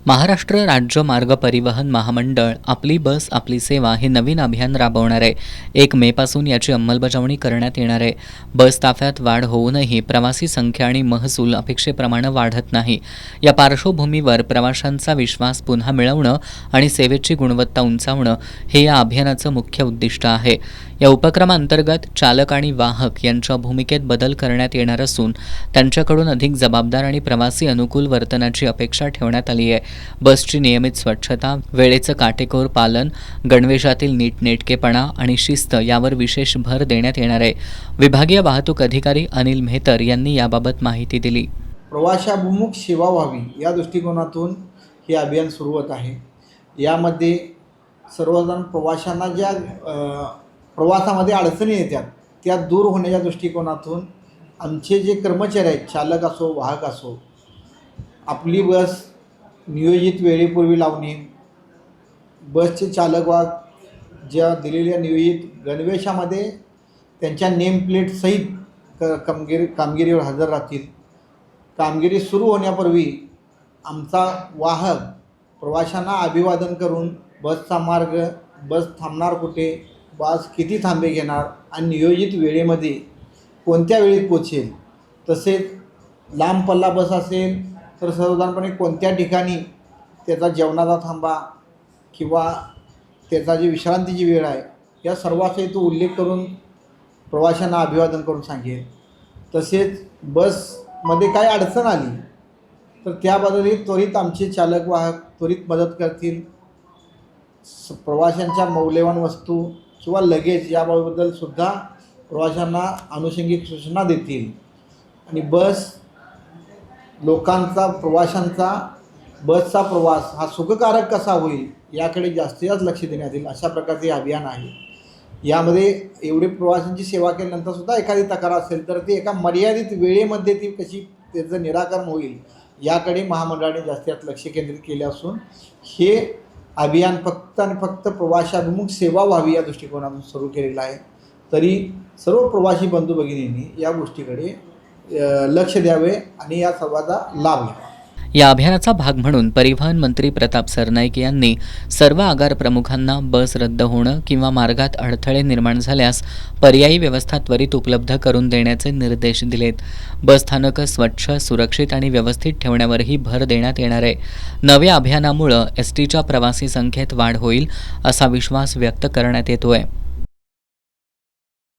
महाराष्ट्र राज्य मार्ग परिवहन महामंडळ आपली बस आपली सेवा हे नवीन अभियान राबवणार आहे। 1 मे पासून याची अंमलबजावणी करण्यात येणार आहे। बस ताफ्यात वाढ होऊनही प्रवासी संख्या आणि महसूल अपेक्षेप्रमाणे वाढत नाही। या पार्श्वभूमीवर प्रवाशांचा विश्वास पुन्हा मिळवणं आणि सेवेची गुणवत्ता उंचावणं हे या अभियानाचं मुख्य उद्दिष्ट आहे। या उपक्रमांतर्गत चालक आणि वाहक यांच्या भूमिकेत बदल करण्यात येणार असून त्यांच्याकडून अधिक जबाबदार आणि प्रवासी अनुकूल वर्तनाची अपेक्षा ठेवण्यात आली आहे। बसची नियमित स्वच्छता, वेळेचं काटेकोर पालन, गणवेशातील नीटनेटकेपणा आणि शिस्त यावर विशेष भर देण्यात येणार आहे। विभागीय वाहतूक अधिकारी अनिल मेहतर यांनी याबाबत माहिती दिली। प्रवाशाभिमुख सेवा व्हावी या दृष्टिकोनातून हे अभियान सुरू होत आहे। यामध्ये सर्वजण प्रवाशांना ज्या प्रवासामध्ये अडचणी येतात त्या दूर होण्याच्या दृष्टिकोनातून आमचे जे कर्मचारी आहेत, चालक असो वाहक असो, आपली बस नियोजित वेळेपूर्वी लावणे, बसचे चालक वाहक ज्या दिलेल्या नियोजित गणवेशामध्ये त्यांच्या नेम प्लेट सहित कामगिरीवर हजर राहतील। कामगिरी सुरू होण्यापूर्वी आमचा वाहक प्रवाशांना अभिवादन करून बसचा मार्ग, बस थांबणार कुठे, बस किती थांबे घेणार आणि नियोजित वेळेमध्ये कोणत्या वेळेत पोचेल, तसेच लांब पल्ला बस असेल तर सर्वसाधारणपणे कोणत्या ठिकाणी त्याचा जेवणाचा थांबा किंवा त्याचा जी विश्रांतीची वेळ आहे या सर्वांचा तो उल्लेख करून प्रवाशांना अभिवादन करून सांगेल। तसेच बसमध्ये काय अडचण आली तर त्याबद्दलही त्वरित आमचे चालक वाहक त्वरित मदत करतील। प्रवाशांच्या मौल्यवान वस्तू किंवा लगेज याबद्दल सुद्धा प्रवाशांना अनुषंगिक सूचना देतील आणि लोकांचा प्रवाशांचा बसचा प्रवास हा सुखकारक कसा होईल याकडे जास्तीत जास्त लक्ष देण्यात येईल, अशा प्रकारचे अभियान आहे। यामध्ये एवढे प्रवाशांची सेवा केल्यानंतर सुद्धा एखादी तक्रार असेल तर ती एका मर्यादित वेळेमध्ये ती कशी त्याचं निराकरण होईल याकडे महामंडळाने जास्तीत जास्त लक्ष केंद्रित केले असून हे अभियान फक्त आणि फक्त प्रवाशाभिमुख सेवा व्हावी या दृष्टिकोनातून सुरू केलेलं आहे। तरी सर्व प्रवासी बंधू भगिनींनी या गोष्टीकडे लक्ष द्यावे आणि या सर्वाचा लाभ घ्यावा। या अभियानाचा भाग म्हणून परिवहन मंत्री प्रताप सरनाईक यांनी सर्व आगार प्रमुखांना बस रद्द होणं किंवा मार्गात अडथळे निर्माण झाल्यास पर्यायी व्यवस्था त्वरित उपलब्ध करून देण्याचे निर्देश दिलेत। बस स्थानकं स्वच्छ, सुरक्षित आणि व्यवस्थित ठेवण्यावरही भर देण्यात येणार आहे। नव्या अभियानामुळे एसटीच्या प्रवासी संख्येत वाढ होईल असा विश्वास व्यक्त करण्यात येतोय।